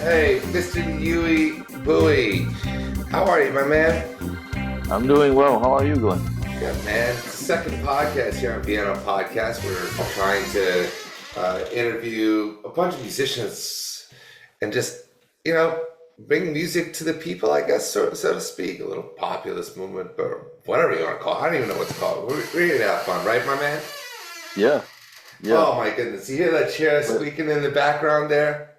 Hey, Mr. Duy Bui. How are you, my man? I'm doing well. How are you doing? Good, man. Second podcast here on Viano Podcast. We're trying to interview a bunch of musicians and just, you know, bring music to the people, I guess, so to speak. A little populist movement, or whatever you want to call it. I don't even know what to call it. We're here to have fun, right, my man? Yeah, yeah. Oh, my goodness. You hear that chair But squeaking in the background there?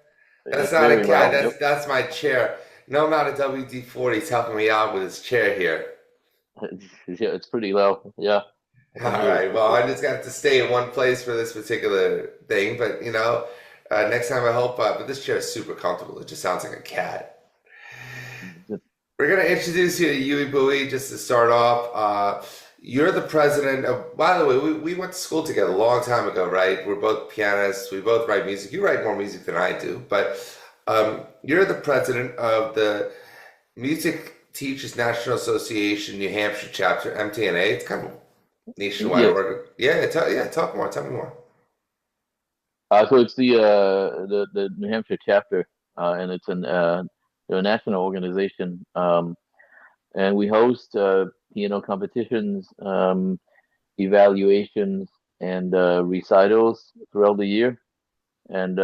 That's it's not a very cat. loud. That's my chair. No amount of WD-40 is helping me out with his chair here. Yeah, it's pretty loud. Yeah, I All can hear it right. for Well, sure. I just got to stay in one place for this particular thing, but next time I hope. But this chair is super comfortable. It just sounds like a cat. We're gonna introduce you to Yui Bui just to start off. You're the president of. By the way, we went to school together a long time ago, right? We're both pianists. We both write music. You write more music than I do, but you're the president of the Music Teachers National Association New Hampshire chapter, MTNA. It's kind of nationwide Yes. org. Talk more. Tell me more. So it's the New Hampshire chapter, and it's a national organization. And we host piano competitions, evaluations, and recitals throughout the year. And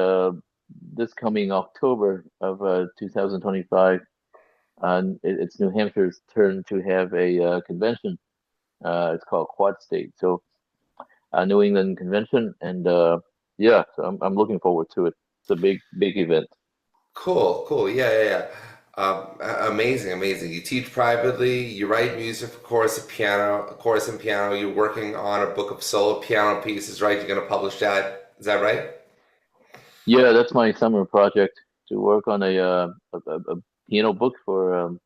this coming October of 2025, it's New Hampshire's turn to have a convention. It's called Quad State. So New England Convention, and yeah, so I'm looking forward to it. It's a big event. Cool. Yeah. Amazing, amazing. You teach privately. You write music for chorus and piano. You're working on a book of solo piano pieces, right? You're gonna publish that. Is that right? Yeah, that's my summer project to work on a piano book for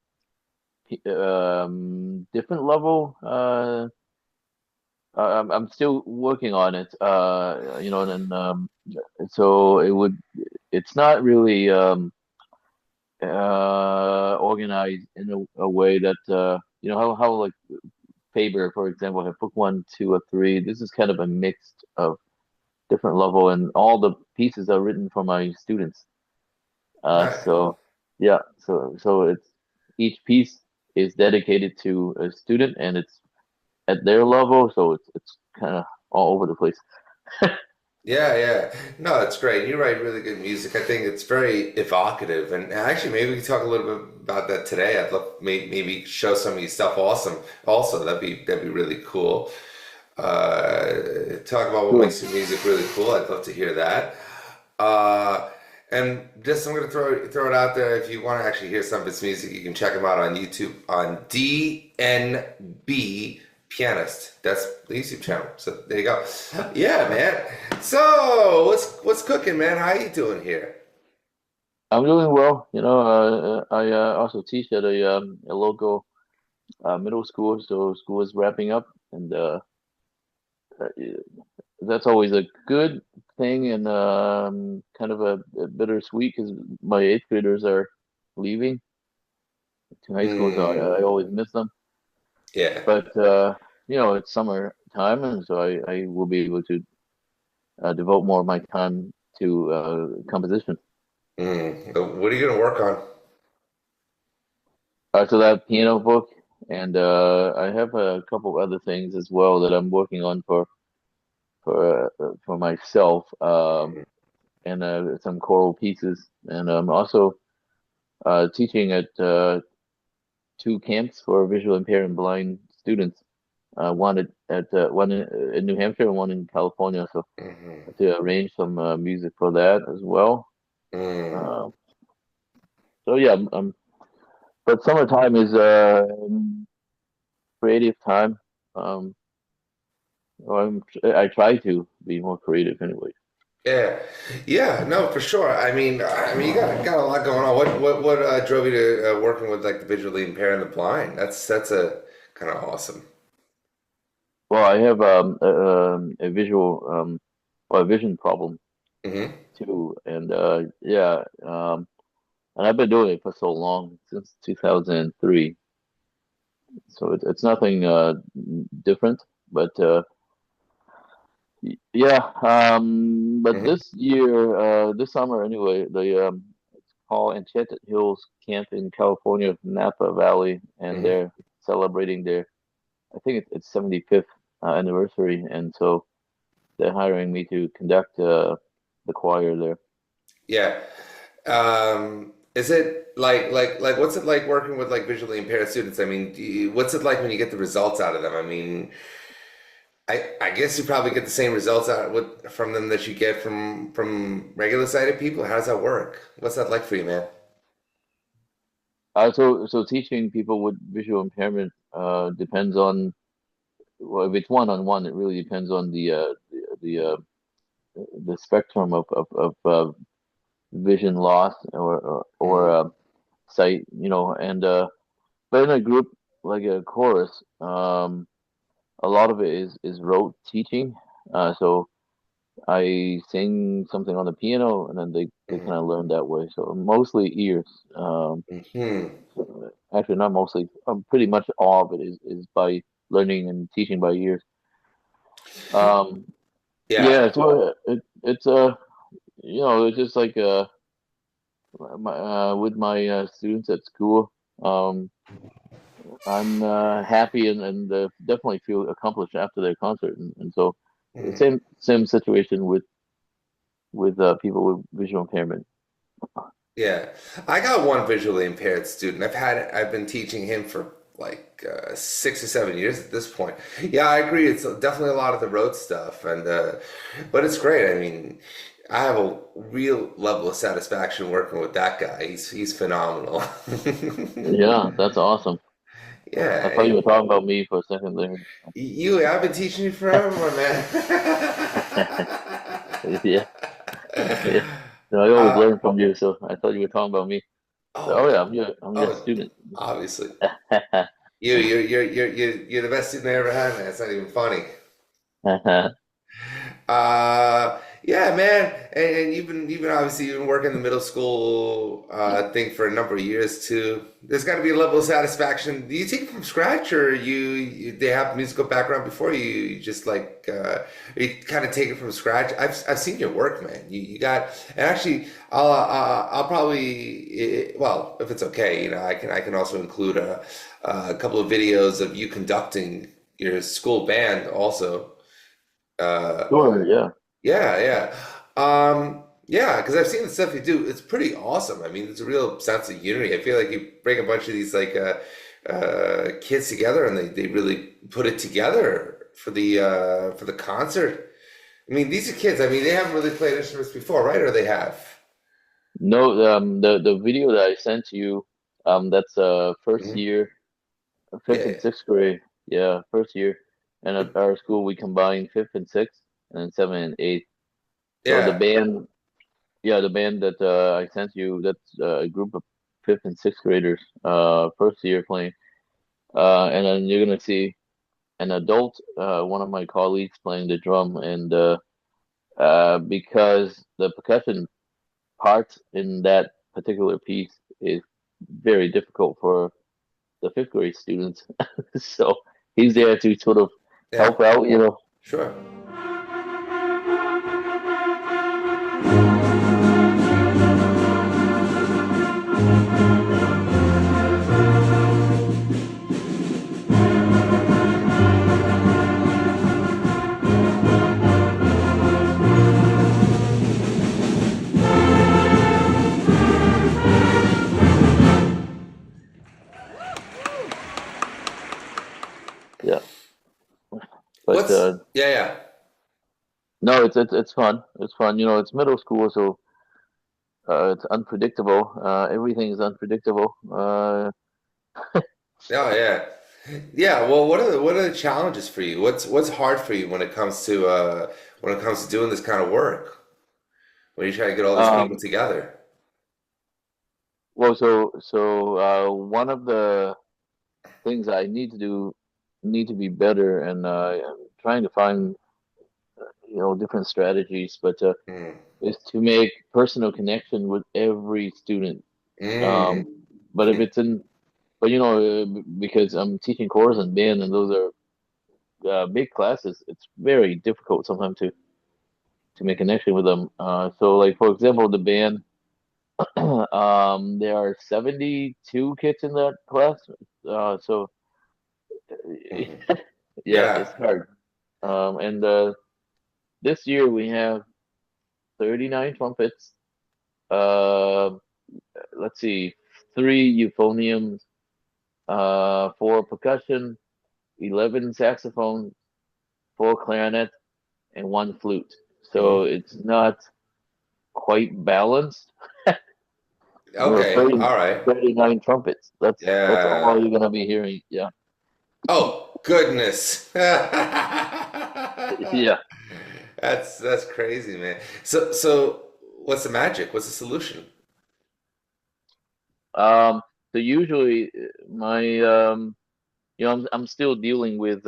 different level. I'm still working on it. And so it's not really organized in a way that how like Faber, for example, have book one, two, or three. This is kind of a mix of different level, and all the pieces are written for my students. Right. So yeah, so it's each piece is dedicated to a student, and it's at their level, so it's kind of all over the place. Yeah. No, it's great. You write really good music. I think it's very evocative. And actually, maybe we can talk a little bit about that today. I'd love maybe show some of your stuff. Awesome. Also, that'd be really cool. Talk about what Sure. makes your music really cool. I'd love to hear that. Uh, and just I'm gonna throw it out there. If you want to actually hear some of his music, you can check him out on YouTube on DNB Pianist. That's the YouTube channel. So there you go. Yeah, man. So what's cooking, man? How you doing here? I'm doing well. I also teach at a local middle school, so school is wrapping up, and uh, that's always a good thing, and kind of a bittersweet because my eighth graders are leaving to high school, so I Mm, always miss them. yeah. But it's summer time, and so I will be able to devote more of my time to composition. What are you gonna work on? So that piano book, and I have a couple other things as well that I'm working on for myself, and some choral pieces, and I'm also teaching at two camps for visually impaired and blind students. One in New Hampshire and one in California. So I Hmm have to arrange some music for that as well. Mm. Uh, so yeah, but summertime is creative time. Um, I try to be more creative anyway. Yeah, yeah, no, for sure. You got a lot going on. What drove you to working with like the visually impaired and the blind? That's a kind of awesome. Well, I have a visual or a vision problem Hmm too, and yeah, and I've been doing it for so long since 2003. So it's nothing different, but yeah. But hmm this year, this summer anyway, the called Enchanted Hills Camp in California, Napa Valley, and Hmm. they're celebrating their, I think it's 75th anniversary, and so they're hiring me to conduct the choir there. Yeah. Is it like what's it like working with like visually impaired students? I mean, what's it like when you get the results out of them? I mean, I guess you probably get the same results from them that you get from regular sighted people. How does that work? What's that like for you, man? So teaching people with visual impairment depends on, well, if it's one-on-one, it really depends on the spectrum of vision loss or Mm, sight, and but in a group like a chorus, a lot of it is rote teaching. So I sing something on the piano, and then they mm, kind of learn that way. So mostly ears. hmm. Actually, not mostly. Pretty much all of it is by learning and teaching by ears. Um, Yeah. yeah, so it's just like with my students at school. Um, I'm happy and definitely feel accomplished after their concert, and so Mm. same situation with people with visual impairment. Yeah, I got one visually impaired student. I've been teaching him for like 6 or 7 years at this point. Yeah, I agree. It's definitely a lot of the road stuff, and but it's great. I mean, I have a real level of satisfaction working with that guy. He's phenomenal. Yeah, that's awesome. I Yeah, thought you were talking about me for a second there. I've been teaching you forever, my Yeah, man. yeah. No, I always uh, learn from you, so I thought you were talking about me. So, oh oh, yeah, I'm your oh, student. obviously. You're the best student I ever had, man. It's not even funny. Yeah, man, and you've been obviously you've been working the middle school thing for a number of years too. There's got to be a level of satisfaction. Do you take it from scratch, or they have musical background before you just like you kind of take it from scratch? I've seen your work, man. You got and actually I'll probably well if it's okay, I can also include a couple of videos of you conducting your school band also. Sure, yeah. Yeah, yeah. Yeah, because I've seen the stuff you do. It's pretty awesome. I mean, it's a real sense of unity. I feel like you bring a bunch of these like kids together and they really put it together for the concert. I mean, these are kids. I mean, they haven't really played instruments before, right? Or they have? No, the video that I sent you, that's first Hmm. year, fifth and Yeah, sixth grade. Yeah, first year. And at our school, we combine fifth and sixth, and then seventh and eighth. So the yeah, band, yeah, the band that I sent you, that's a group of fifth and sixth graders, first year playing. And then you're gonna see an adult, one of my colleagues playing the drum, and because the percussion part in that particular piece is very difficult for the fifth grade students, so he's there to sort of yeah. help out. Sure. Yeah, but Yeah, yeah. no, it's fun. It's fun. It's middle school, so it's unpredictable. Everything is unpredictable. Oh, yeah. Yeah, well, what are the challenges for you? What's hard for you when it comes to doing this kind of work? When you try to get all these people Um, together? well, one of the things I need to be better, and I'm trying to find different strategies, but Mm, is to make personal connection with every student. mm, Um, but if it's in, but because I'm teaching chorus and band, and those are big classes, it's very difficult sometimes to make connection with them. So, like for example, the band. There are 72 kids in that class. So Mhm. yeah, Yeah. it's hard. And this year we have 39 trumpets. Uh, let's see, three euphoniums, four percussion, 11 saxophone, four clarinet, and one flute. So Mhm. it's not quite balanced. Okay. 30, All right. 39 trumpets. That's all Yeah. you're gonna be hearing. Yeah. Oh, goodness. Yeah. That's crazy, man. So what's the magic? What's the solution? Um, so usually my I'm still dealing with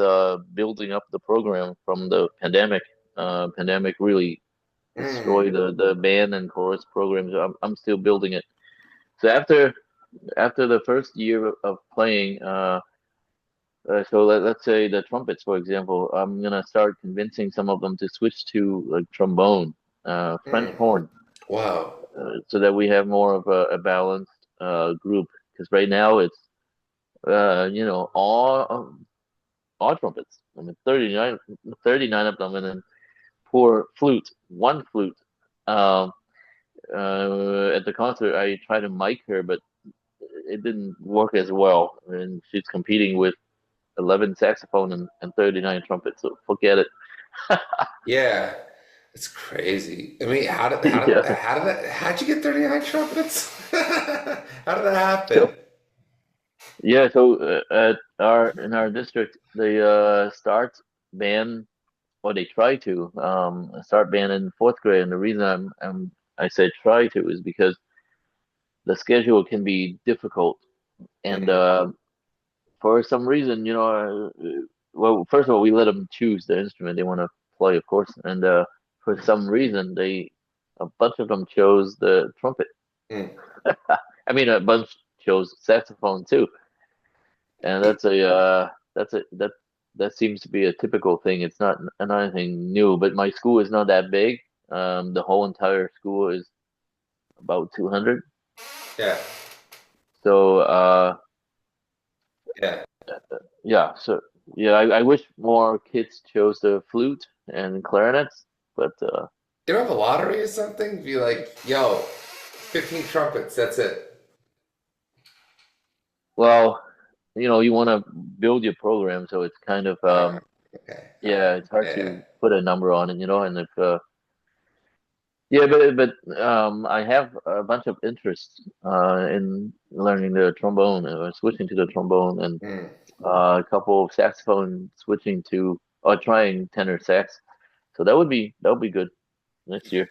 building up the program from the pandemic. Pandemic really destroyed Mm. the band and chorus programs. I'm still building it. So after the first year of playing, so let's say the trumpets, for example, I'm gonna start convincing some of them to switch to like trombone, French Mm. horn, Wow. so that we have more of a balanced group. Because right now it's all trumpets. I mean, 39 of them, and then poor flute, one flute. Um, at the concert, I tried to mic her, but it didn't work as well. And she's competing with 11 saxophone and 39 trumpets, so forget it. Yeah. It's crazy. I mean, Yeah. how'd you get 39 trumpets? How did that happen? So yeah, so at our in our district, they start band, or they try to start band in fourth grade, and the reason I said try to is because the schedule can be difficult, and Mm. for some reason, well, first of all, we let them choose the instrument they want to play, of course, and for some reason, a bunch of them chose the trumpet. Mm. I mean, a bunch chose saxophone too, and that seems to be a typical thing. It's not anything new, but my school is not that big. The whole entire school is about 200. Yeah. So Yeah. yeah, so yeah, I wish more kids chose the flute and clarinets, but You don't have a lottery or something? Be like, yo, 15 trumpets, that's it. well, you want to build your program, so it's kind of Okay. All yeah, right. it's hard Yeah. to put a number on it, and if yeah, but I have a bunch of interest in learning the trombone, switching to the trombone, and Mm. a couple of saxophone switching to or trying tenor sax. So that would be good next year.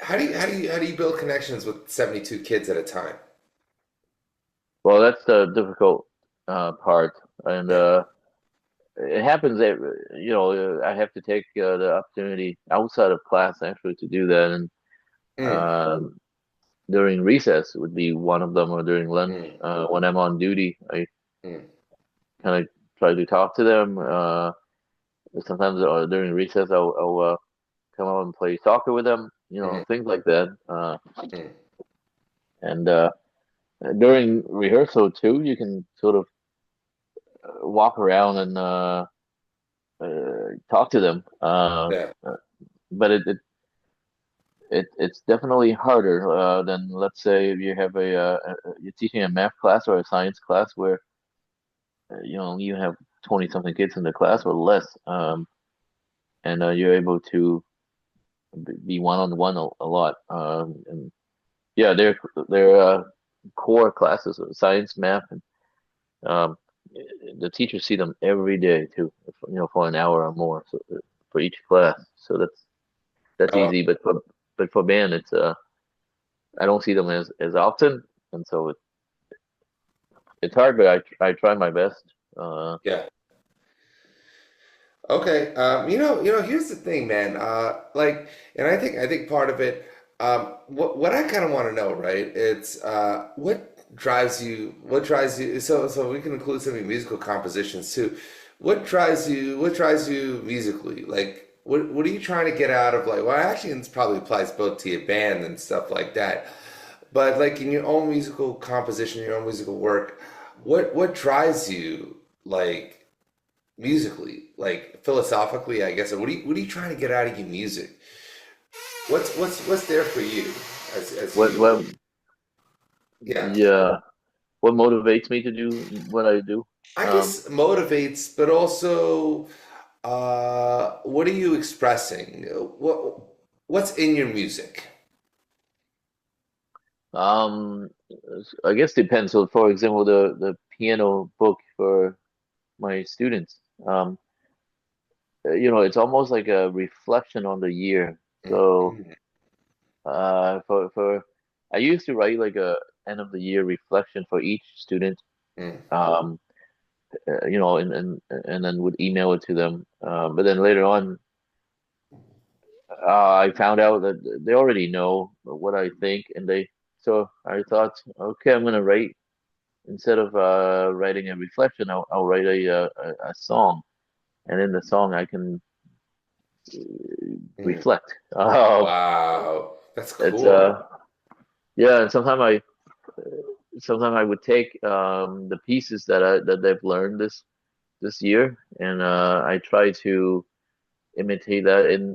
How do you build connections with 72 kids at a time? Well, that's the difficult part, and Yeah. it happens that I have to take the opportunity outside of class actually to do that, and Mm. um, during recess would be one of them, or during lunch Mm. when I'm on duty, I Mm. kind of try to talk to them. Sometimes during recess, I'll come out and play soccer with them, Mm. things like that. Mm. And during rehearsal too, you can sort of walk around and talk to them. Yeah. But it's definitely harder than, let's say, if you have you're teaching a math class or a science class where you have 20 something kids in the class or less, and you're able to be one on one a lot. And yeah, they're core classes of science, math, and um, the teachers see them every day too, for an hour or more, so for each class. So that's Oh, easy. But for band, it's I don't see them as often, and so it's hard. But I try my best. yeah. Okay. Here's the thing, man. And I think part of it, what I kind of want to know, right? It's what drives you. So we can include some of your musical compositions too. What drives you musically? Like, what are you trying to get out of like? Well, actually, it probably applies both to your band and stuff like that. But like in your own musical composition, your own musical work, what drives you like musically, like philosophically, I guess? What are you trying to get out of your music? What's there for you as What you what yeah. yeah, what motivates me to do what I do? I Um, guess motivates, but also what are you expressing? What's in your music? um, I guess depends. So, for example, the piano book for my students, it's almost like a reflection on the year. So, Mm, for I used to write like a end of the year reflection for each student. mm, Um, and then would email it to them. But then later on, I found out that they already know what I think, and so I thought, okay, I'm gonna write instead of writing a reflection, I'll write a song, and in the song I can mm. reflect. Wow, that's It's cool. yeah, and sometimes I would take the pieces that they've learned this year, and I try to imitate that in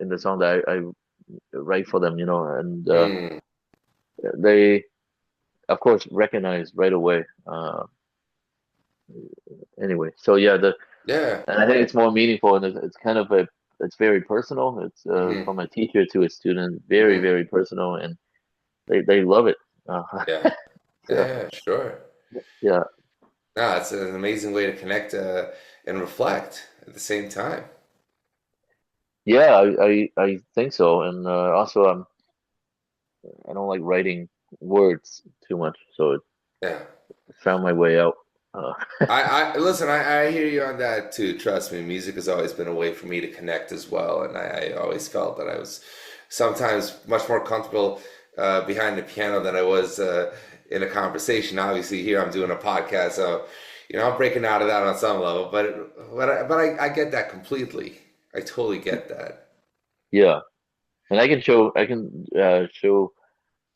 the song that I write for them, and Mm, they of course recognize right away. Anyway, so yeah, the yeah. and I think it's more meaningful, and it's kind of it's very personal. It's Hmm. from a teacher to a student, very Hmm. very personal, and they love it. Uh, Yeah. so Yeah, sure. yeah, No, it's an amazing way to connect and reflect at the same time. yeah, I think so, and also I don't like writing words too much, so it Yeah. found my way out. Uh, I listen, I hear you on that too. Trust me, music has always been a way for me to connect as well. And I always felt that I was sometimes much more comfortable behind the piano than I was in a conversation. Obviously, here I'm doing a podcast, so I'm breaking out of that on some level. But I get that completely. I totally get that. yeah, and I can show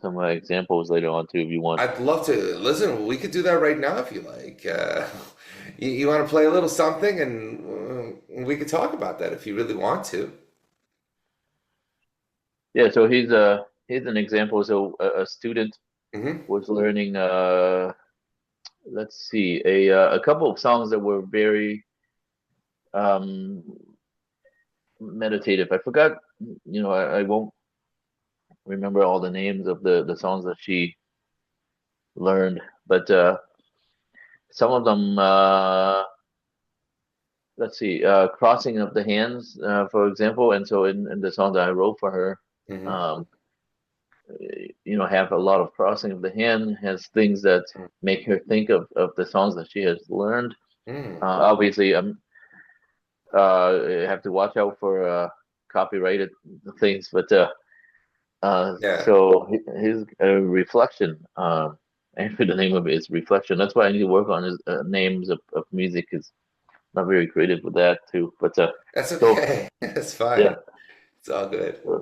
some examples later on too if you want. I'd love to listen. We could do that right now if you like. You want to play a little something, and we could talk about that if you really want to. Yeah, so here's an example. So a student Hmm. was learning let's see a couple of songs that were very um meditative. I forgot, I won't remember all the names of the songs that she learned, but some of them let's see, crossing of the hands, for example, and so in the song that I wrote for her, Hmm. um have a lot of crossing of the hand, has things that make her think of the songs that she has learned. Mm. Obviously, I have to watch out for copyrighted things, but Yeah. so his reflection, and the name of it is reflection. That's why I need to work on his names of music. Is not very creative with that too. But That's so okay. That's yeah, fine. It's all good. uh,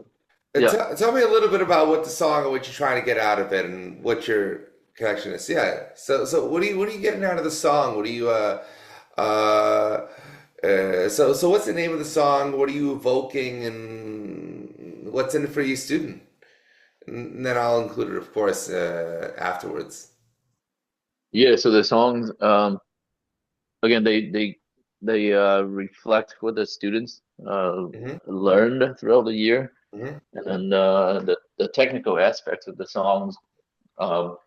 yeah, Tell me a little bit about what the song and what you're trying to get out of it and what your connection is. Yeah. So what are you getting out of the song? What are you uh so what's the name of the song? What are you evoking and what's in it for you, student? And then I'll include it, of course, afterwards. yeah. So the songs, again, they reflect what the students Hmm. learned throughout the year, Hmm. and then the technical aspects of the songs. Um,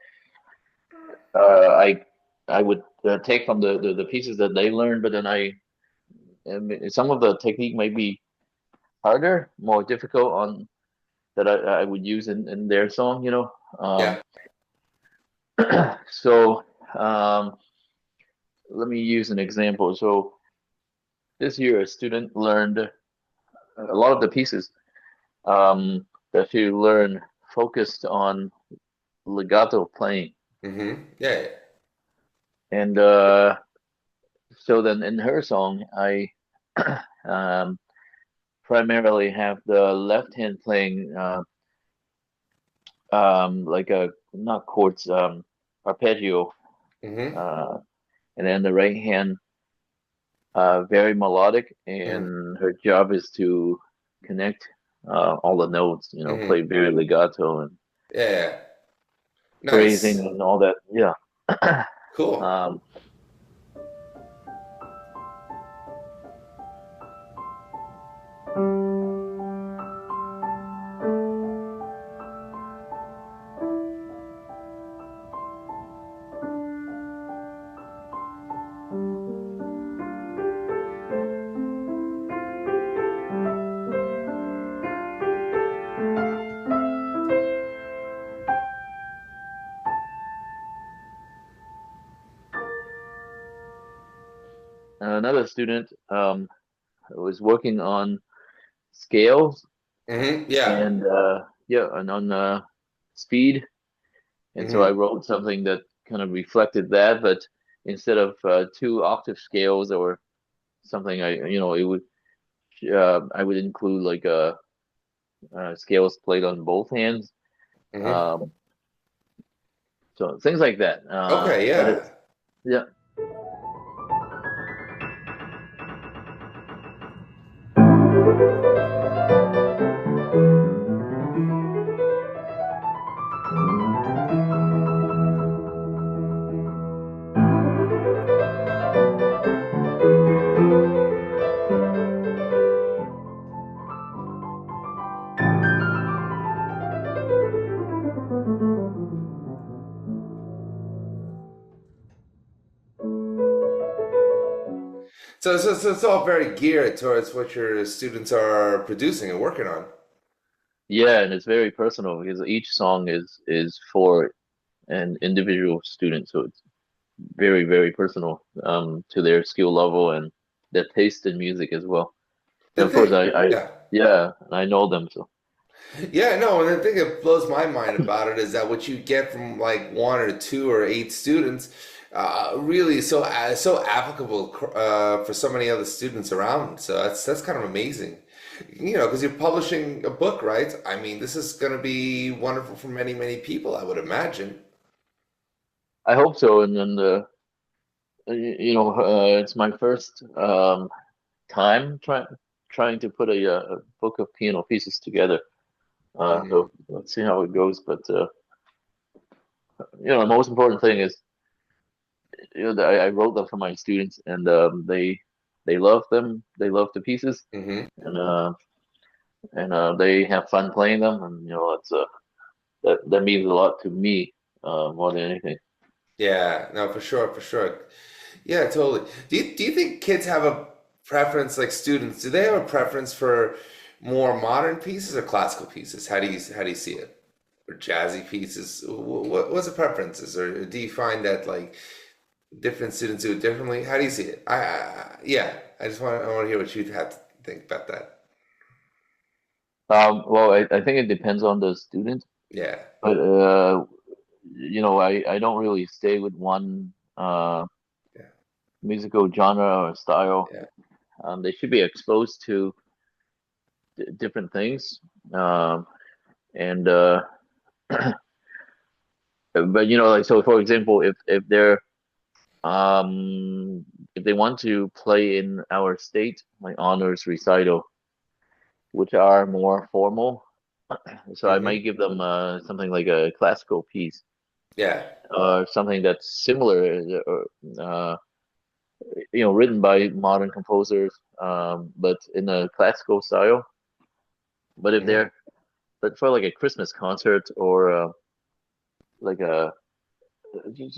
I would take from the pieces that they learned, but then some of the technique might be harder, more difficult on that I would use in their song, Yeah. So um, let me use an example. So this year, a student learned a lot of the pieces that she learned focused on legato playing, Yeah. and so then in her song, I um, primarily have the left hand playing like a not chords, arpeggio, Mm-hmm. uh, and then the right hand, very melodic, Mm-hmm. and her job is to connect all the notes, Mm-hmm. play very legato and Yeah. phrasing Nice. and all that. Yeah. Cool. Um, another student was working on scales Mm-hmm. Yeah. and yeah, and on speed. And so I Mm-hmm. wrote something that kind of reflected that, but instead of two octave scales or something, it would I would include like scales played on both hands, Mm-hmm. um, so things like that. Okay, But yeah. it's yeah. So it's all very geared towards what your students are producing and working on. Yeah, and it's very personal because each song is for an individual student, so it's very, very personal to their skill level and their taste in music as well. The And of course, thing, I yeah. yeah, I know them, so Yeah, no, and the thing that blows my mind about it is that what you get from like one or two or eight students really is so applicable for so many other students around. So that's kind of amazing. Because you're publishing a book, right? I mean, this is going to be wonderful for many, many people, I would imagine. I hope so. And then it's my first time trying to put a book of piano pieces together. Hmm. So let's see how it goes. But the most important thing is that I wrote them for my students, and they love them. They love the pieces, Hmm. and they have fun playing them, and it's that means a lot to me more than anything. Yeah, no, for sure, for sure. Yeah, totally. Do you think kids have a preference, like students, do they have a preference for more modern pieces or classical pieces? How do you see it? Or jazzy pieces? What's the preferences? Or do you find that like different students do it differently? How do you see it? Yeah, I want to hear what you have to think about that. Well, I think it depends on the student, Yeah. but I don't really stay with one Yeah. musical genre or style. Yeah. They should be exposed to different things, um, and but like so. For example, if they want to play in our state, like honors recital, which are more formal, so I Hmm. might give them something like a classical piece Yeah. or something that's similar, written by modern composers, but in a classical style. But if Hmm. they're but for like a Christmas concert or like a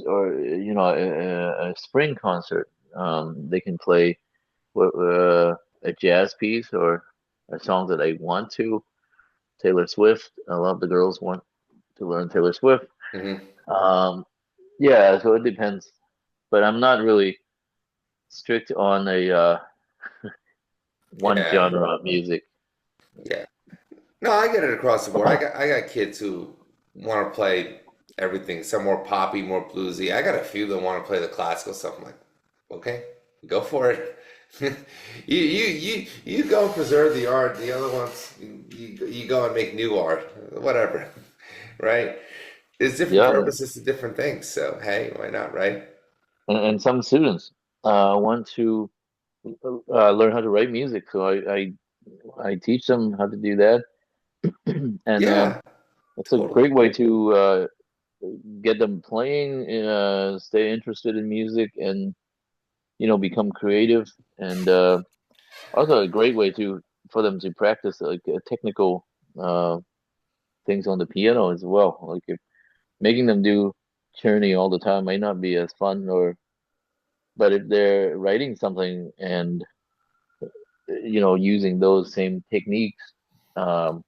or a spring concert, they can play a jazz piece or a song that they want to. Taylor Swift. A lot of the girls want to learn Taylor Swift. Hmm. Um, yeah, so it depends. But I'm not really strict on a one Yeah. genre of music. Yeah. No, I get it across the board. I got kids who want to play everything. Some more poppy, more bluesy. I got a few that want to play the classical stuff. I'm like, okay, go for it. You go and preserve the art. The other ones, you go and make new art. Whatever. right? There's different Yeah, purposes to different things. So hey, why not, right? and some students want to learn how to write music, so I teach them how to do that, and Yeah, it's a totally. great way to get them playing, stay interested in music, and become creative, and also a great way to for them to practice like technical uh, things on the piano as well. Like if making them do churning all the time might not be as fun, or but if they're writing something and using those same techniques, um,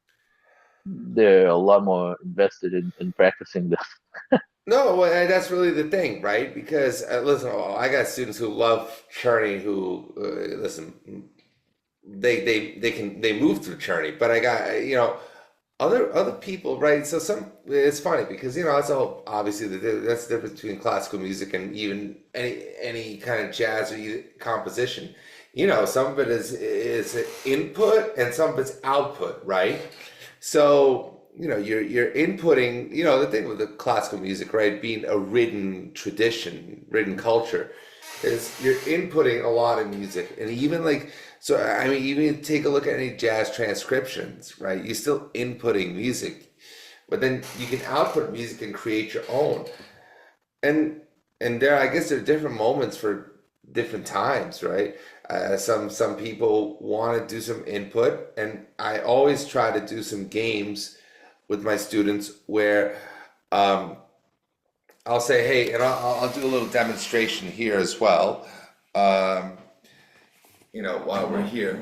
they're a lot more invested in practicing this. No, well, and that's really the thing, right? Because listen, I got students who love churning who listen, they move through churning, but I got other people, right? So some it's funny because that's all obviously that's the difference between classical music and even any kind of jazz or composition. Some of it is input and some of it's output, right? So you're inputting. The thing with the classical music, right, being a written tradition, written culture, is you're inputting a lot of music, and even like so. I mean, even take a look at any jazz transcriptions, right? You're still inputting music, but then you can output music and create your own. And I guess there are different moments for different times, right? Some people want to do some input, and I always try to do some games with my students where um, I'll say, hey, and I'll do a little demonstration here as well. Um, while we're here,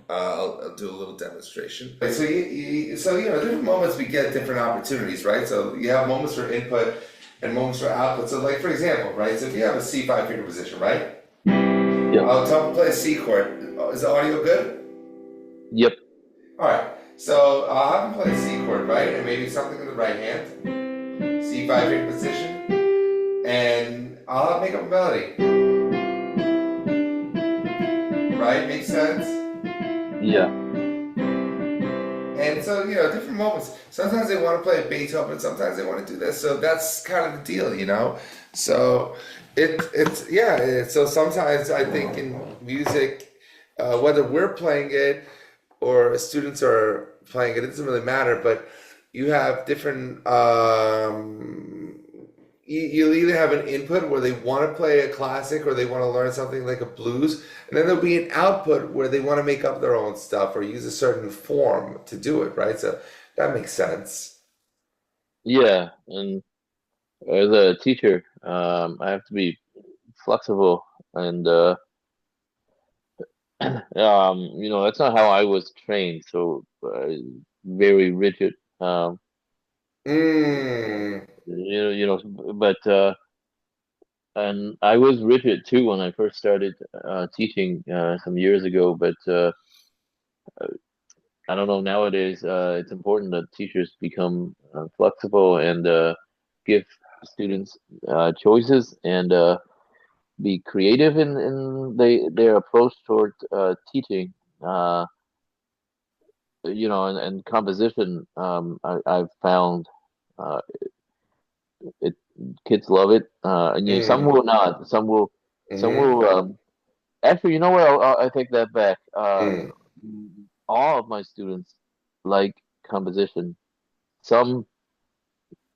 I'll do a little demonstration. So different moments we get different opportunities, right? So you have moments for input and moments for output. So like for example, right? So if you have a C5 finger position, right? Yep. I'll tell them to play a C chord. Is the audio good? Yep. All right. So I'll have them play a C chord, right? And maybe something in the right hand. C5 finger position. And I'll make up a melody. Right? Makes sense? Yeah. And so, different moments. Sometimes they want to play Beethoven, sometimes they want to do this. So that's kind of the deal. So so sometimes I think in music, whether we're playing it or students are playing it, it doesn't really matter, but you have different you'll either have an input where they want to play a classic or they want to learn something like a blues, and then there'll be an output where they want to make up their own stuff or use a certain form to do it, right? So that makes sense. Yeah. And as a teacher, I have to be flexible, and that's not how I was trained. So very rigid. Mm, But and I was rigid too when I first started teaching some years ago. But I don't know, nowadays it's important that teachers become flexible and give students choices, and be creative in their approach toward teaching. Uh, and composition. I've found uh, it kids love it. And some mm, will not. Some mm-hmm, will. Actually, you know what? I take that back. mm, All of my students like composition. Some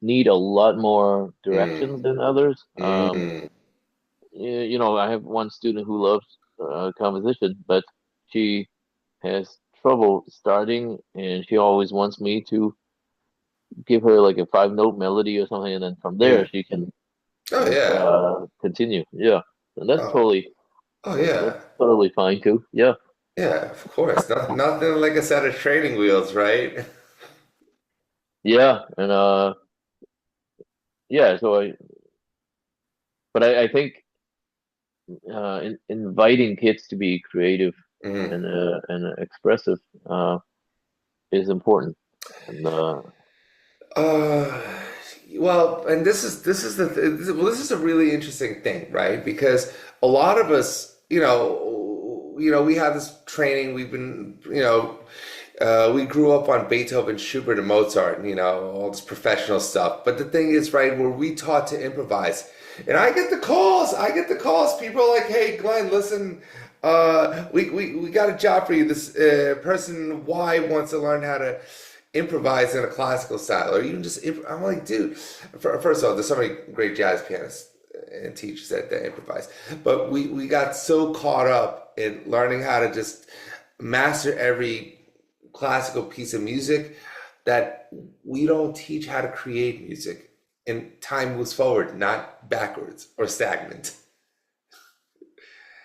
need a lot more mm, direction than others. mm. I have one student who loves composition, but she has trouble starting, and she always wants me to give her like a 5 note melody or something, and then from there Mm. she can Oh yeah. continue. Yeah, and Oh, oh that's yeah. totally fine too. Yeah, Yeah, of course. Nothing like a set of training wheels, right? yeah, and yeah. But I think inviting kids to be creative Mhm. and expressive uh, is important. And Uh, well, and this is a really interesting thing, right? Because a lot of us, we have this training. We've been, We grew up on Beethoven, Schubert, and Mozart, and, all this professional stuff. But the thing is, right, were we taught to improvise? And I get the calls. People are like, hey, Glenn, listen, we got a job for you. This person Y wants to learn how to improvise in a classical style, or even just, I'm like, dude, first of all, there's so many great jazz pianists and teachers that improvise. But we got so caught up in learning how to just master every classical piece of music that we don't teach how to create music. And time moves forward, not backwards or stagnant.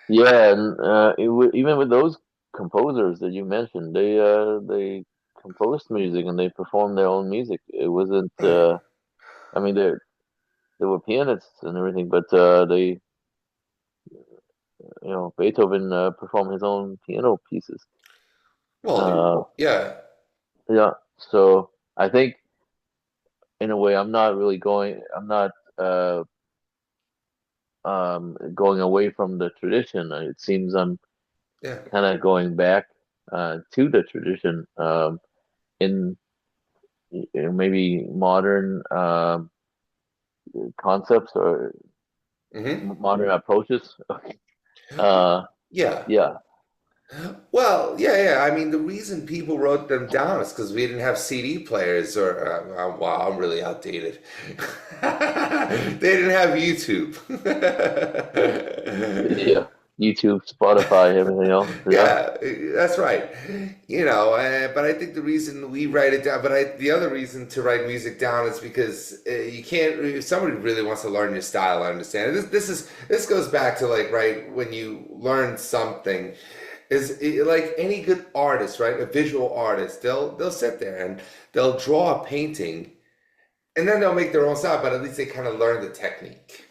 Yeah, and even with those composers that you mentioned, they composed music and they performed their own music. It wasn't. I mean, they were pianists and everything, but Beethoven performed his own piano pieces. Well, Uh, yeah. yeah. So I think in a way, I'm not really going. I'm not going away from the tradition. It seems I'm Yeah. kind of going back to the tradition in maybe modern concepts or Hmm. modern approaches. Uh, Yeah. yeah, Well, yeah. I mean, the reason people wrote them down is because we didn't have CD players, or wow, I'm really outdated. They didn't have YouTube. yeah. YouTube, Spotify, everything else. Yeah, Yeah, that's right. But I think the reason we write it down, the other reason to write music down is because you can't. If somebody really wants to learn your style, I understand. This goes back to, like, right, when you learn something, like any good artist, right? A visual artist, they'll sit there and they'll draw a painting, and then they'll make their own style, but at least they kind of learn the technique.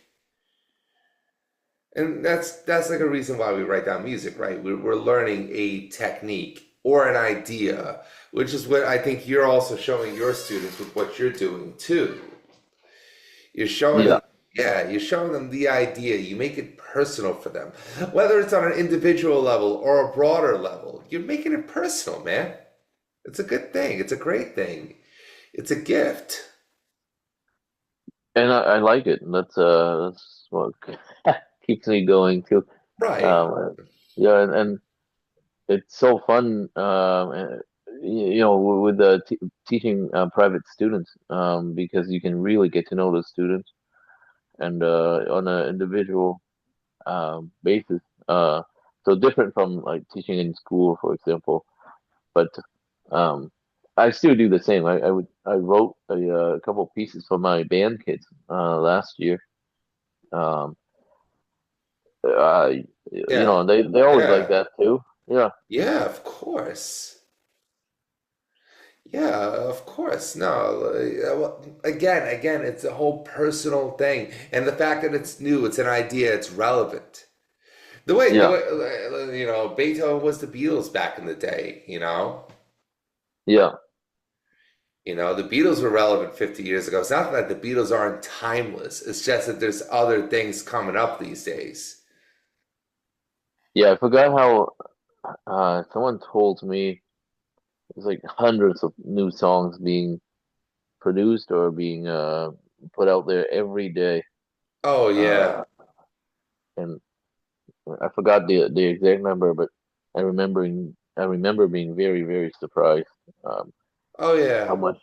And that's like a reason why we write down music, right? We're learning a technique or an idea, which is what I think you're also showing your students with what you're doing too. You're showing yeah, them, yeah, you're showing them the idea. You make it personal for them, whether it's on an individual level or a broader level. You're making it personal, man. It's a good thing. It's a great thing. It's a gift, and I like it. That's what keeps me going too. right? Um, yeah, and it's so fun. With the t teaching private students, because you can really get to know the students and on an individual basis. So different from like teaching in school, for example. But um, I still do the same. I wrote a couple pieces for my band kids last year. Um, Yeah, they always like yeah, that too. Yeah, yeah. Of course. Yeah, of course. No, well, again, it's a whole personal thing, and the fact that it's new, it's an idea, it's relevant. The yeah, way, Beethoven was the Beatles back in the day. yeah, The Beatles were relevant 50 years ago. It's not that the Beatles aren't timeless. It's just that there's other things coming up these days. yeah. I forgot how someone told me there's like hundreds of new songs being produced or being put out there every day. Oh Uh, yeah, and I forgot the exact number, but I remember being very, very surprised oh how yeah. much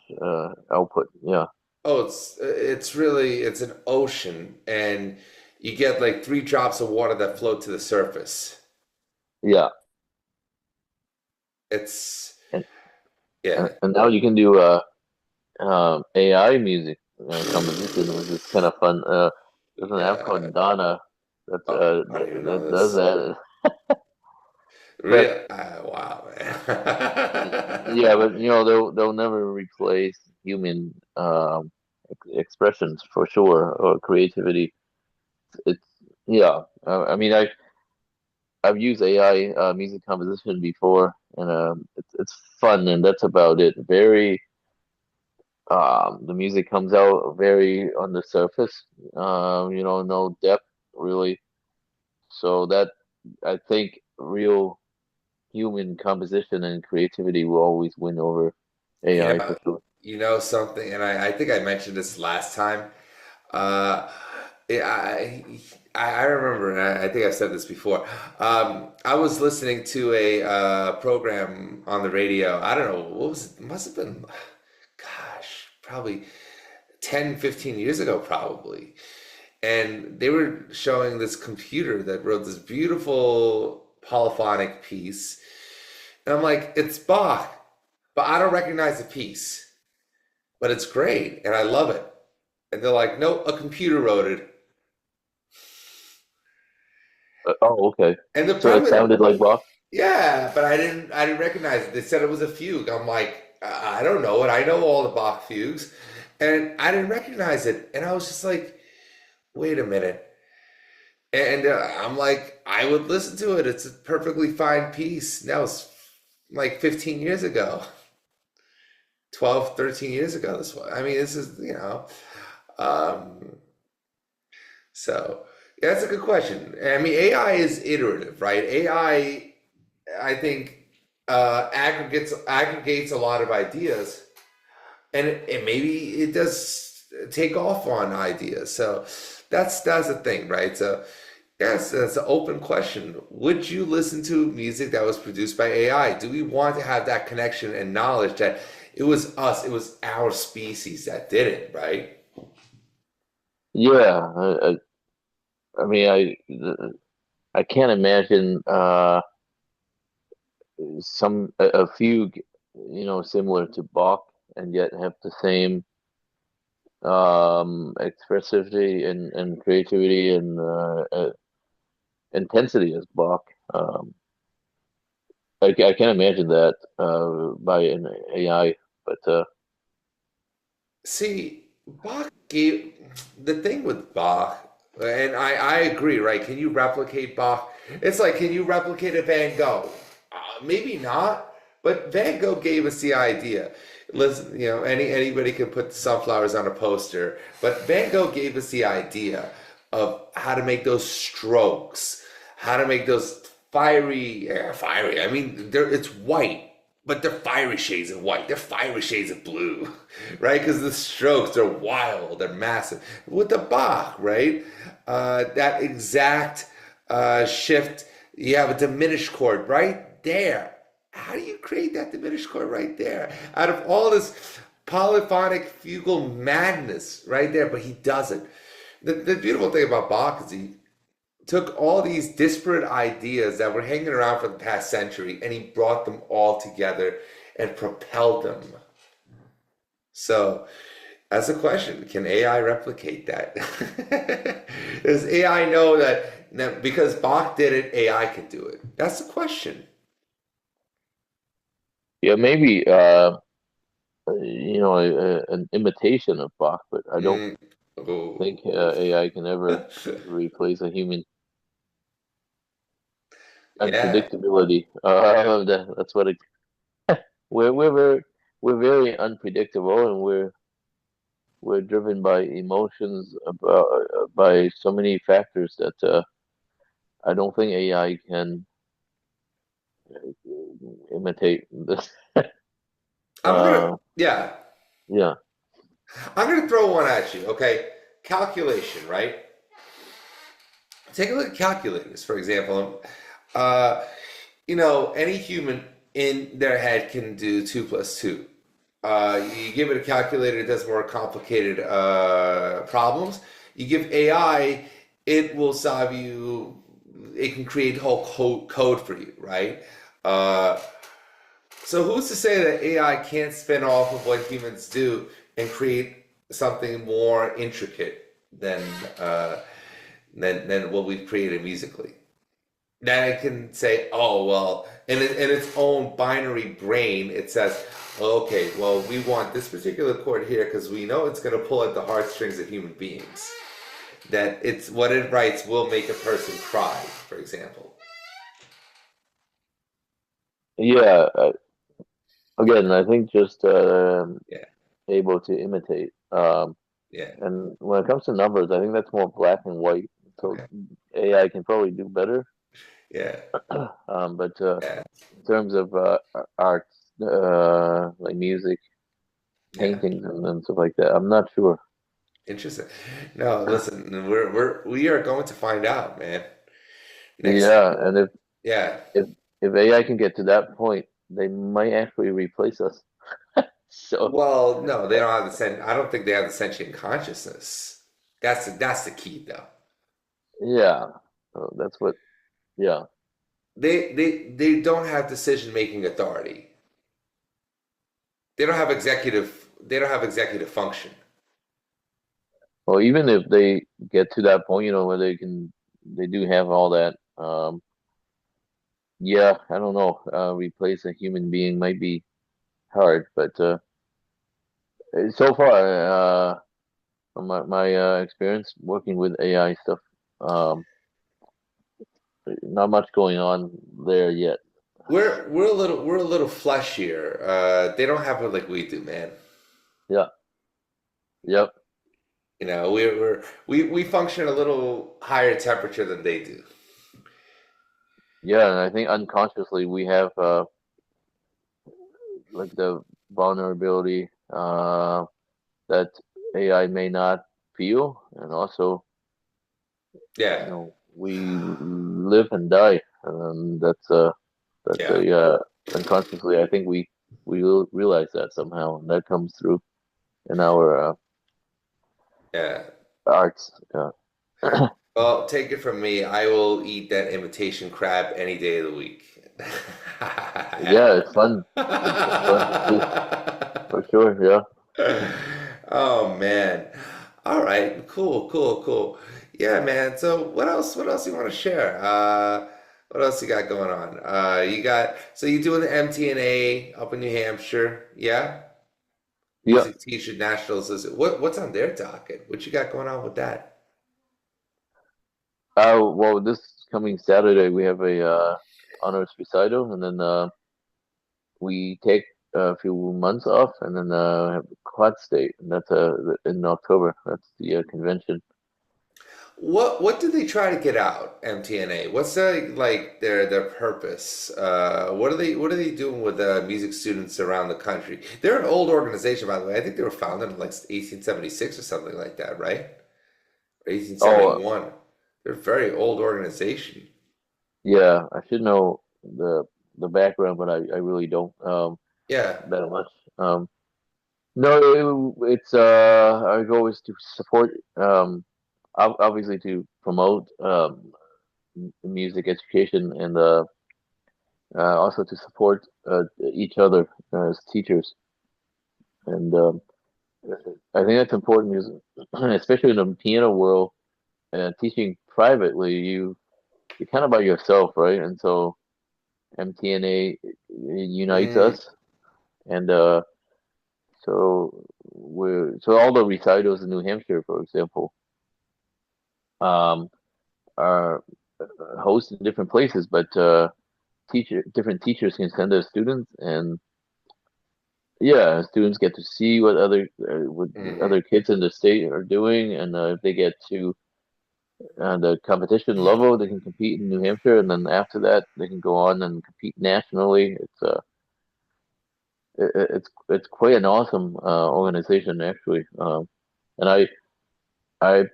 output. Yeah, Oh, it's an ocean, and you get like three drops of water that float to the surface. yeah, It's and yeah. and now you can do AI music composition, which is kind of fun. There's an app Yeah. called Donna Oh, I don't even know that does this. that. But Real? Wow, man. yeah, but they'll never replace human expressions for sure or creativity. It's yeah. I mean, I've used AI music composition before, and it's fun, and that's about it. Very the music comes out very on the surface. No depth really. So that I think real human composition and creativity will always win over You AI know, for sure. you know something, and I think I mentioned this last time. Uh, I remember, and I think I've said this before. I was listening to a program on the radio. I don't know, what was it? Must have been, gosh, probably 10, 15 years ago, probably. And they were showing this computer that wrote this beautiful polyphonic piece. And I'm like, it's Bach, but I don't recognize the piece, but it's great and I love it. And they're like, no, a computer wrote it. Oh, okay. And the So it premise, sounded like Bach. yeah, but I didn't recognize it. They said it was a fugue. I'm like, I don't know it. I know all the Bach fugues, and I didn't recognize it. And I was just like, wait a minute. And I'm like, I would listen to it. It's a perfectly fine piece. That was like 15 years ago, 12, 13 years ago. This one. I mean, this is, um, so yeah, that's a good question. I mean, AI is iterative, right? I think aggregates a lot of ideas, and maybe it does take off on ideas. So that's the thing, right? So yes, that's an open question. Would you listen to music that was produced by AI? Do we want to have that connection and knowledge that it was us, it was our species that did it, right? Yeah, I mean, I can't imagine a fugue, similar to Bach, and yet have the same expressivity and creativity and intensity as Bach. Um, I can't imagine that by an AI, but See, Bach gave the thing with Bach, and I agree, right? Can you replicate Bach? It's like, can you replicate a Van Gogh? Maybe not, but Van Gogh gave us the idea. Listen, anybody can put sunflowers on a poster, but Van Gogh gave us the idea of how to make those strokes, how to make those fiery, yeah, fiery. I mean, it's white, but they're fiery shades of white. They're fiery shades of blue, right? Because the strokes are wild, they're massive. With the Bach, right? That exact shift, you have a diminished chord right there. How do you create that diminished chord right there? Out of all this polyphonic fugal madness right there, but he doesn't. The beautiful thing about Bach is he took all these disparate ideas that were hanging around for the past century and he brought them all together and propelled them. So, as a question, can AI replicate that? Does AI know that because Bach did it, AI can do it? That's the question. yeah, maybe an imitation of Bach, but I don't Mm. think Oh. AI can ever replace a human Yeah. unpredictability. That's what it. We're we're very unpredictable, and we're driven by emotions about by so many factors that I don't think AI can imitate this. I'm gonna, Uh, yeah, yeah. I'm gonna throw one at you, okay? Calculation, right? Take a look at calculators, for example. Uh, any human in their head can do two plus two. You give it a calculator, it does more complicated problems. You give AI, it will solve you. It can create whole code for you, right? Uh, so who's to say that AI can't spin off of what humans do and create something more intricate uh, than what we've created musically? Then it can say, oh, well, in its own binary brain, it says, okay, well, we want this particular chord here because we know it's going to pull at the heartstrings of human beings. That it's what it writes will make a person cry, for example. Yeah. Again, I think just Yeah, able to imitate. yeah, And when it comes to numbers, I think that's more black and white. So okay. AI can probably do better. Yeah. But Yeah. in terms of arts, like music, Yeah. paintings, and stuff like that, I'm not sure. Interesting. No, listen, we are going to find out, man. Next time. Yeah, and Yeah. if if AI can get to that point, they might actually replace us. So Well, no, they don't have I don't think they have the sentient consciousness. That's the key though. yeah, so that's what. Yeah. They don't have decision making authority. They don't have executive function. Well, even if they get to that point, where they do have all that. Yeah, I don't know. Replace a human being might be hard, but so far, from my experience working with AI stuff, um, not much going on there yet. We're a little fleshier. They don't have it like we do, man. Yeah. Yep. You know, we function a little higher temperature than they do. Yeah, and I think unconsciously we have like the vulnerability that AI may not feel, and also, Yeah, we live and die. That's yeah, a unconsciously. I think we will realize that somehow, and that comes through in our yeah. arts. Yeah. Well, take it from me. I will eat that imitation crab any day of the week. Yeah, it's fun. It's fun to see for sure. Yeah. Oh man. All right. Cool, cool, cool. Yeah, man. So what else you want to share? What else you got going on? You doing the MTNA up in New Hampshire? Yeah? Yeah. Music Teacher National Association. What's on their docket? What you got going on with that? Well, this coming Saturday we have a honors recital, and then we take a few months off, and then have a quad state, and that's in October. That's the convention. What do they try to get out, MTNA? What's their purpose? What are they doing with music students around the country? They're an old organization, by the way. I think they were founded in like 1876 or something like that, right? Or Oh, 1871. They're a very old organization. yeah, I should know the background, but I really don't Yeah. that much. No, it's our goal is to support, obviously to promote music education, and also to support each other as teachers. And I think that's important because, especially in the piano world, teaching privately, you're kind of by yourself, right? And so MTNA unites Mm, us, and so all the recitals in New Hampshire, for example, um, are hosted in different places, but different teachers can send their students, and yeah, students get to see what mm, other kids in the state are doing, and if they get to the competition level, they can compete in New Hampshire, and then after that, they can go on and compete nationally. It's quite an awesome organization, actually. And I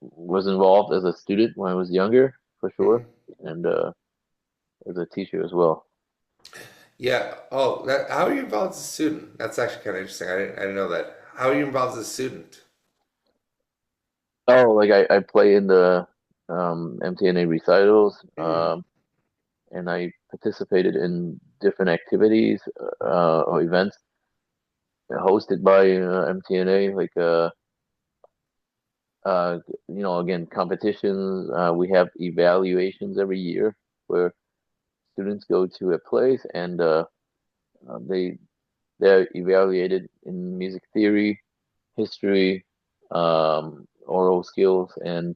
was involved as a student when I was younger, for sure, mm. and as a teacher as well. Yeah. Oh, how are you involved as a student? That's actually kind of interesting. I didn't know that. How are you involved as a student? Oh, like I play in the MTNA recitals, Mm, and I participated in different activities or events hosted by MTNA, like again, competitions. We have evaluations every year where students go to a place, and uh, they they're evaluated in music theory, history, oral skills, and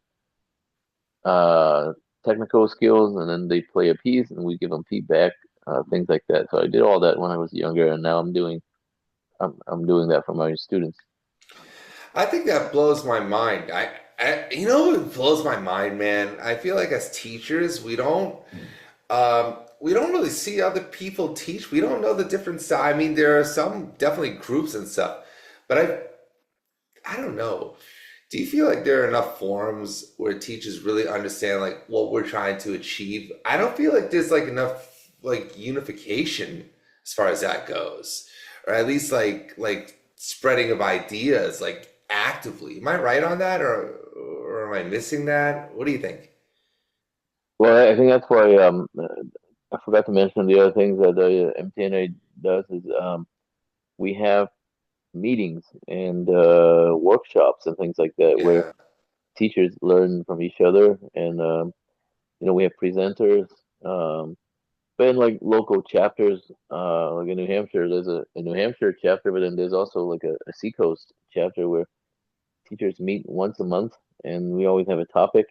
uh, technical skills, and then they play a piece, and we give them feedback, things like that. So I did all that when I was younger, and now I'm doing that for my students. I think that blows my mind. You know what blows my mind, man? I feel like as teachers, we don't. We don't really see other people teach. We don't know the different style. I mean, there are some definitely groups and stuff, but I don't know. Do you feel like there are enough forums where teachers really understand like what we're trying to achieve? I don't feel like there's like enough like unification as far as that goes, or at least like spreading of ideas like actively. Am I right on that, or am I missing that? What do you think? Well, I think that's why I forgot to mention the other things that the MTNA does is we have meetings and workshops and things like that where Yeah, teachers learn from each other, and we have presenters. Um, but in like local chapters, like in New Hampshire, there's a New Hampshire chapter, but then there's also like a Seacoast chapter where teachers meet once a month, and we always have a topic,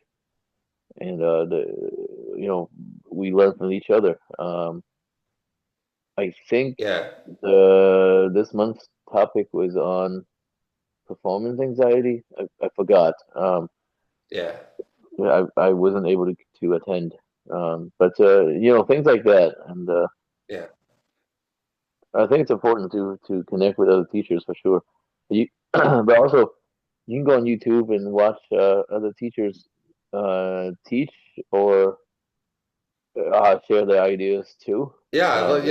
and you know we learn from each other. I think yeah, the this month's topic was on performance anxiety. I forgot. yeah, I wasn't able to attend. But things like that, and yeah. I think it's important to connect with other teachers for sure. You, but also you can go on YouTube and watch other teachers teach or share their ideas too. Yeah,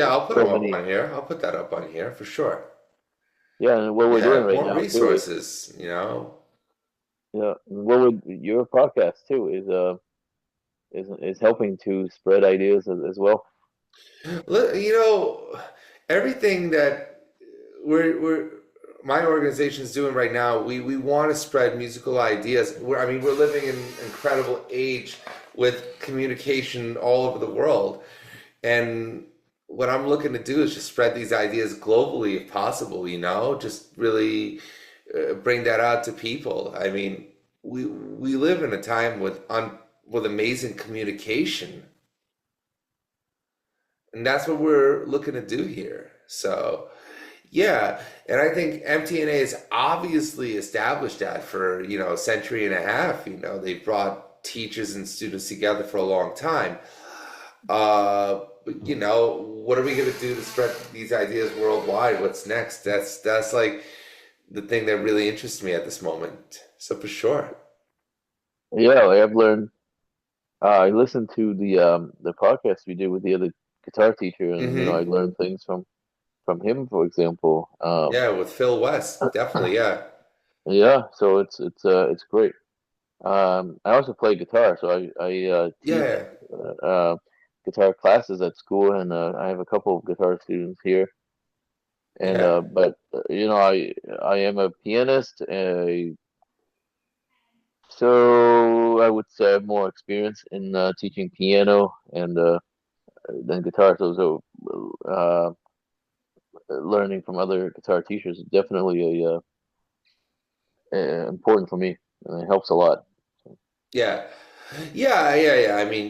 I'll put So them up many, on here. I'll put that up on here for sure. yeah. And what we're doing Yeah, right more now too is, resources, you know. yeah, what would your podcast too is helping to spread ideas as well. You know, everything that we're my organization is doing right now, we want to spread musical ideas. I mean, we're living in an incredible age with communication all over the world. And what I'm looking to do is just spread these ideas globally if possible, you know, just really bring that out to people. I mean, we live in a time with amazing communication, and that's what we're looking to do here. So, yeah, and I think MTNA has obviously established that for, a century and a half. They've brought teachers and students together for a long time. But what are we going to do to spread these ideas worldwide? What's next? That's like the thing that really interests me at this moment. So for sure. Yeah, like I've learned. I listened to the podcast we did with the other guitar teacher, and I Hmm. learned things from him, for example. Yeah, with Phil West, definitely. Yeah. Yeah, so it's great. I also play guitar, so I teach Yeah. guitar classes at school, and I have a couple of guitar students here. And Yeah. but I am a pianist, so I would say I have more experience in teaching piano and than guitar. So learning from other guitar teachers is definitely important for me, and it helps a lot. So, Yeah. Yeah. I mean,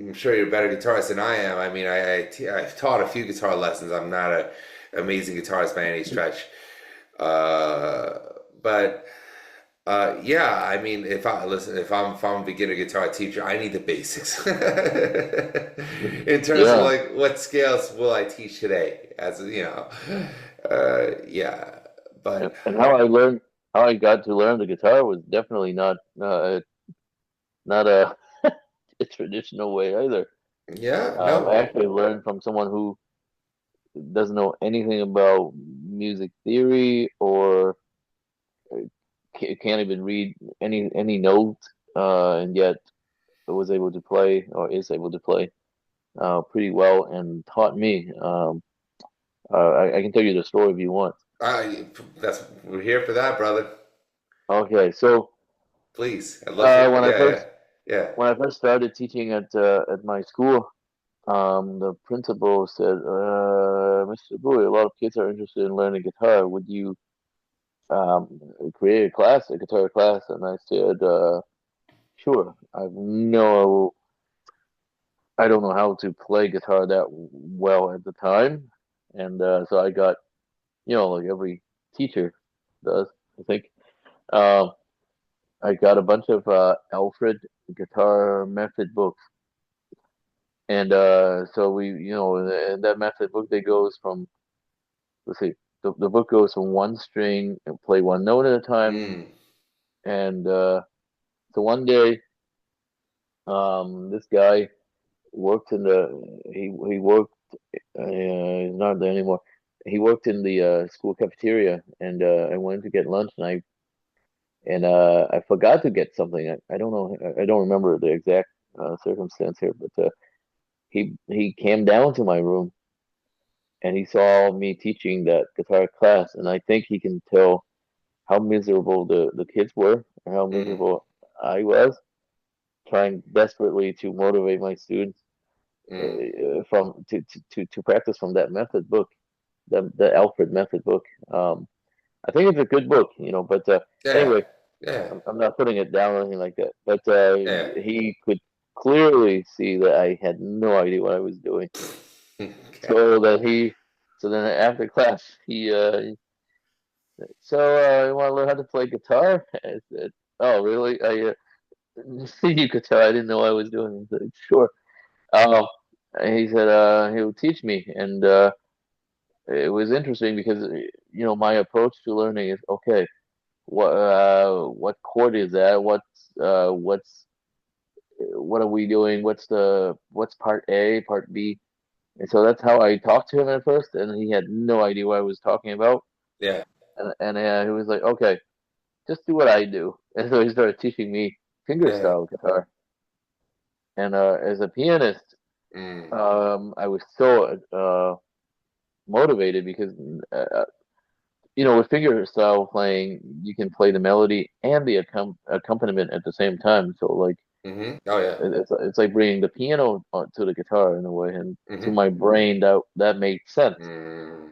I'm sure you're a better guitarist than I am. I mean, I've taught a few guitar lessons. I'm not a amazing guitarist by any stretch. Uh, but yeah, I mean, if I'm a beginner guitar teacher, I need the basics in terms of yeah, like what scales will I teach today, yeah, and but how I got to learn the guitar was definitely not a traditional way either. yeah, I no, actually learned from someone who doesn't know anything about music theory or can't even read any notes, and yet was able to play or is able to play pretty well and taught me. I can tell you the story if you want. I that's we're here for that, brother. Okay, so Please, I'd love uh, to. when I Yeah, first yeah, when I first started teaching at my school, the principal said, "Mr. Bui, a lot of kids are interested in learning guitar. Would you create a guitar class?" And I said, "Sure." I don't know how to play guitar that well at the time, and so I got, like every teacher does, I think. Uh, I got a bunch of Alfred guitar method books, And so we, in that method book, they goes from, let's see, the book goes from one string and play one note at a time. Mm, And so one day, this guy worked in he worked, he's not there anymore. He worked in the school cafeteria, and I went to get lunch, and I forgot to get something. I don't know, I don't remember the exact circumstance here, but he came down to my room and he saw me teaching that guitar class, and I think he can tell how miserable the kids were, or how mm, miserable I was, trying desperately to motivate my students mm. from to practice from that method book, the Alfred method book. I think it's a good book, but Yeah, anyway, yeah, I'm not putting it down or anything like that. But yeah. he could clearly see that I had no idea what I was doing. Okay. So that he, so then after class, he so you want to learn how to play guitar? I said, oh, really? You could tell I didn't know what I was doing. I said, sure. Um, and he said he'll teach me, and it was interesting because my approach to learning is okay. What chord is that? What are we doing? What's part A, part B? And so that's how I talked to him at first, and he had no idea what I was talking about. Yeah, And he was like, okay, just do what I do. And so he started teaching me yeah. fingerstyle guitar. And as a pianist, Mm, I was so motivated because with fingerstyle playing, you can play the melody and the accompaniment at the same time. So like hmm. Oh yeah. it's like bringing the piano to the guitar in a way, and to Hmm. my brain that made sense. Mm,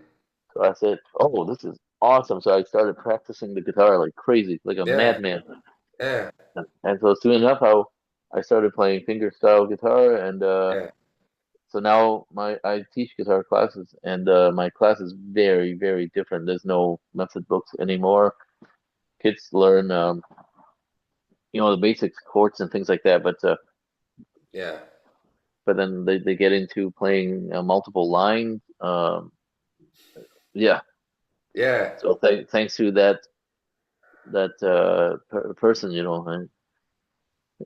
So I said, "Oh, this is awesome!" So I started practicing the guitar like crazy, like a yeah, madman. yeah, And so soon enough, I started playing fingerstyle guitar, and yeah. so now I teach guitar classes, and my class is very, very different. There's no method books anymore. Kids learn, the basics, chords and things like that, Yeah. but then they get into playing multiple lines. Yeah. Yeah. So thanks to that person, and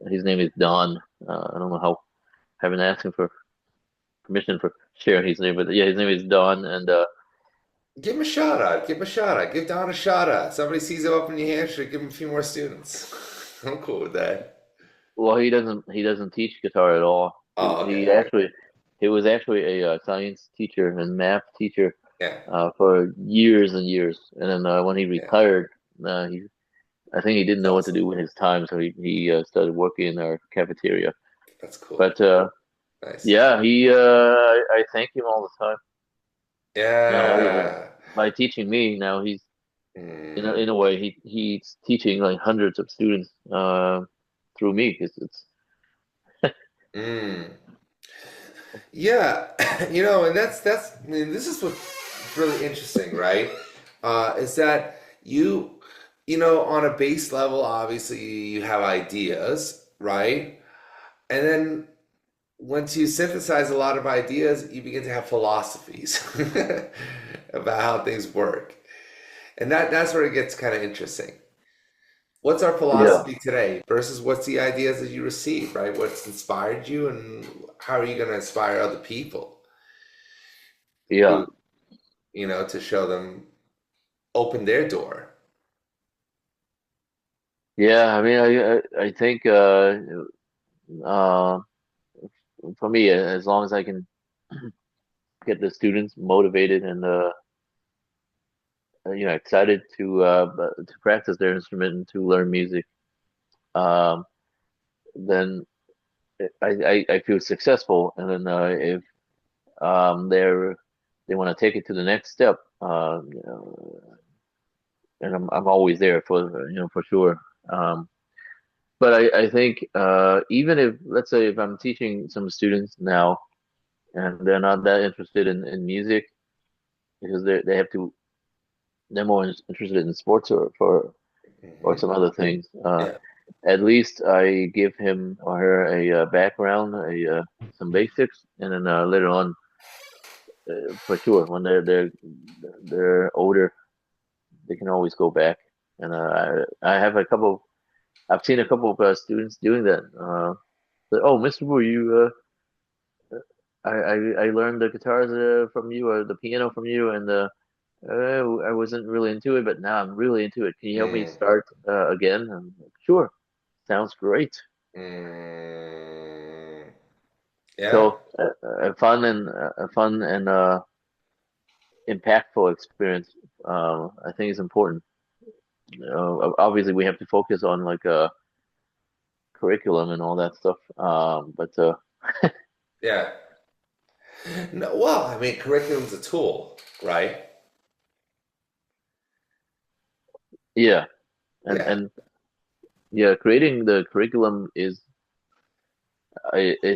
his name is Don. I don't know how. I haven't asked him for permission for sharing his name, but yeah, his name is Don, and Give him a shout out. Give him a shout out. Give Don a shout out. Somebody sees him up in New Hampshire, give him a few more students. I'm cool with that. well, he doesn't teach guitar at all. He Oh, he okay. actually he was actually a science teacher and math teacher Yeah. for years and years, and then when he Yeah. retired, he I think he didn't That's know what to awesome. do with his time, so he started working in our cafeteria. That's cool. But Nice. yeah, I thank him all the time. Yeah. By teaching me, now he's Mm, in a way he's teaching like hundreds of students through me. It's mm. Yeah. And that's I mean, this is what's really interesting, right? Is that on a base level, obviously you have ideas, right? And then once you synthesize a lot of ideas, you begin to have philosophies about how things work. And that's where it gets kind of interesting. What's our yeah, philosophy today versus what's the ideas that you receive, right? What's inspired you and how are you going to inspire other people yeah, who, to show them open their door. yeah. I mean, I think uh, for me, as long as I can get the students motivated and excited to practice their instrument and to learn music, um, then I feel successful. And then if they want to take it to the next step, and I'm always there for sure. Um, but I think even if, let's say, if I'm teaching some students now and they're not that interested in music because they have to, they're more interested in sports or some Hmm. other things. Yeah. at least I give him or her a background, some basics, and then later on, for sure, when they're older, they can always go back. And I have a couple. I've seen a couple of students doing that. Oh, Mr. Wu, I learned the guitars from you or the piano from you, and I wasn't really into it, but now I'm really into it. Can you help me Mm, start again? I'm like, sure, sounds great. mm, yeah, So a fun and impactful experience, I think is important. Obviously, we have to focus on like curriculum and all that stuff. But yeah. No, well, I mean, curriculum's a tool, right? yeah, and Yeah, and yeah, creating the curriculum is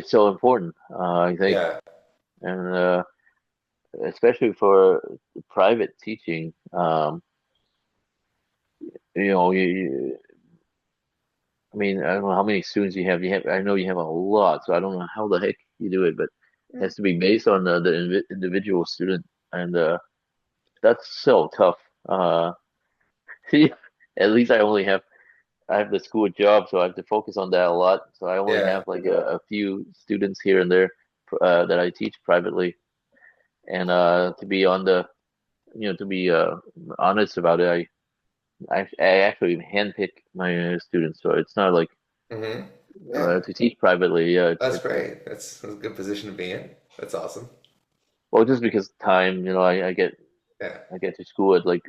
so important. I think, yeah, and especially for private teaching. You know, I mean, I don't know how many students you have. I know you have a lot, so I don't know how the heck you do it, but it has to be based on the individual student, and that's so tough. Uh, at least I have the school job, so I have to focus on that a lot. So I only yeah. have like a few students here and there that I teach privately, and to be on the to be honest about it, I actually handpick my students, so it's not like Hmm. Yeah, to teach privately. Yeah, that's great. That's a good position to be in. That's awesome. well, just because time, Yeah, I get to school at like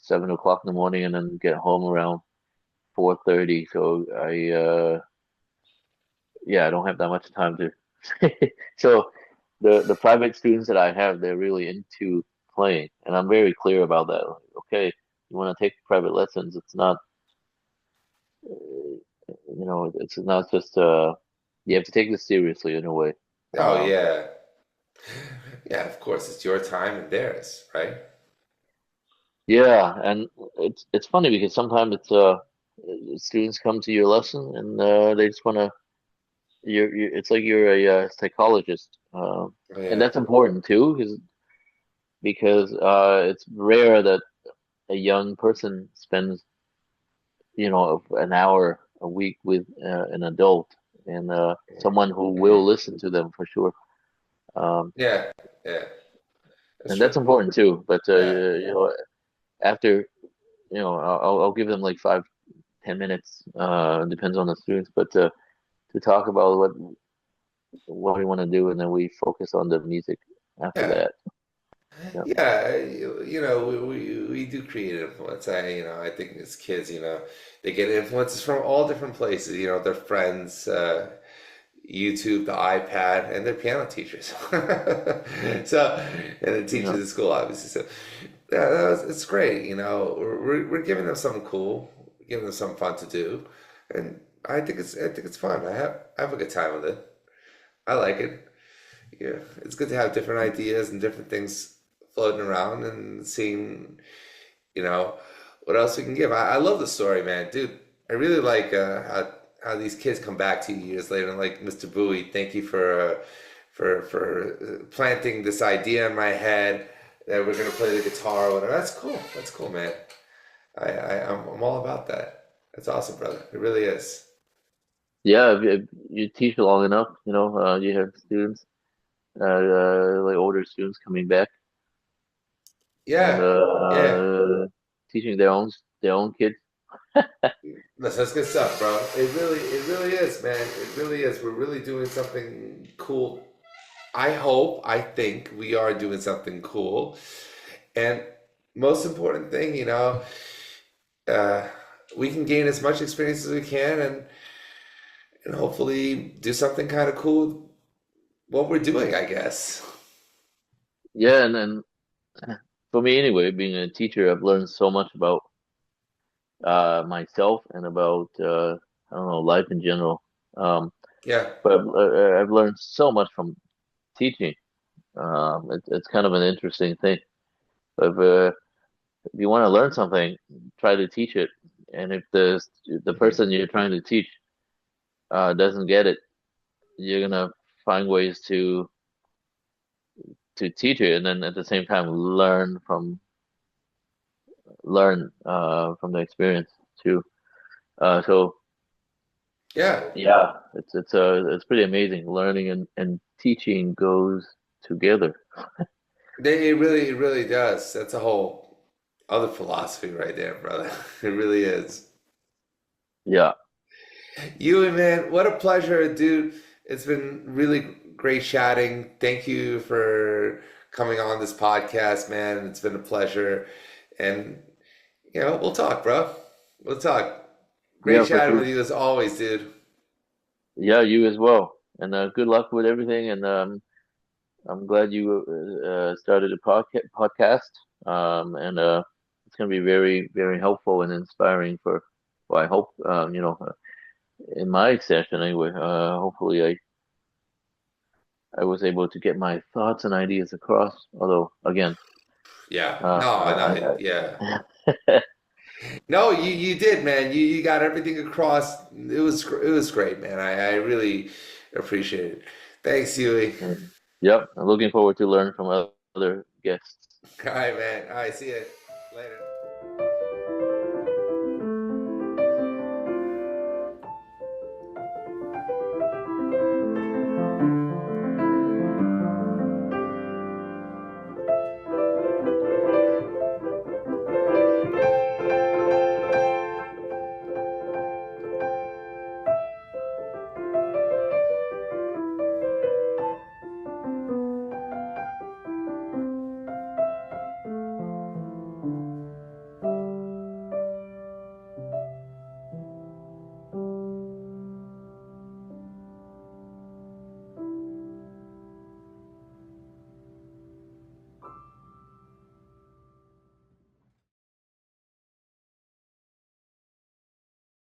7 o'clock in the morning, and then get home around 4:30. So I don't have that much time to. So the private students that I have, they're really into playing, and I'm very clear about that. Like, okay, you want to take private lessons, it's not, it's not just you have to take this seriously in a way. oh Um, yeah. Yeah, of course, it's your time and theirs, right? yeah, and it's funny because sometimes students come to your lesson and they just want to it's like you're a psychologist, Oh and yeah. that's important too, because it's rare that a young person spends an hour a week with an adult and someone who will Hmm. listen to them for sure. Um, Yeah, yeah, that's and that's true. important too. But Yeah, after I'll give them like 5-10 minutes. Depends on the students, but to talk about what we want to do, and then we focus on the music after yeah, that. Yeah, yeah. We do create influence. I think as kids, they get influences from all different places. Their friends, YouTube, the iPad, and their piano teachers. So, and the yeah, teachers at school, obviously. So, yeah, it's great. We're giving them something cool, giving them something fun to do, and I think it's fun. I have a good time with it. I like it. Yeah, it's good to have different ideas and different things floating around and seeing, you know, what else we can give. I love the story, man, dude. I really like how these kids come back to you years later and like Mr. Bowie. Thank you for planting this idea in my head that we're gonna play the guitar or whatever. That's cool. That's cool, man. I'm all about that. That's awesome, brother. It really is. yeah. If you teach long enough, you have students, like older students coming back and Yeah, yeah. teaching their own kids. That's good stuff, bro. It really is, man. It really is. We're really doing something cool. I think we are doing something cool. And most important thing, uh, we can gain as much experience as we can and hopefully do something kind of cool with what we're doing, I guess. Yeah, and then for me anyway, being a teacher, I've learned so much about myself and about I don't know, life in general. Um, Yeah. but I've learned so much from teaching. It's kind of an interesting thing. If you want to learn something, try to teach it, and if the person you're trying to teach doesn't get it, you're gonna find ways to teach it, and then at the same time learn from the experience too. So Yeah, yeah, it's pretty amazing. Learning and teaching goes together. it really does. That's a whole other philosophy right there, brother. It really is. Yeah, You, man, what a pleasure, dude. It's been really great chatting. Thank you for coming on this podcast, man. It's been a pleasure. And, we'll talk, bro. We'll talk. Great yeah, for chatting with sure. you as always, dude. Yeah, you as well. And good luck with everything. And I'm glad you started a podcast. And it's going to be very, very helpful and inspiring for, well, I hope, in my session anyway. Hopefully, I was able to get my thoughts and ideas across. Although, again, Yeah. uh, No, no, yeah. No, you did, man. You got everything across. It was great, man. I really appreciate it. Thanks, Huey. yep, I'm looking forward to learning from other guests. All right, man. All right, see you later.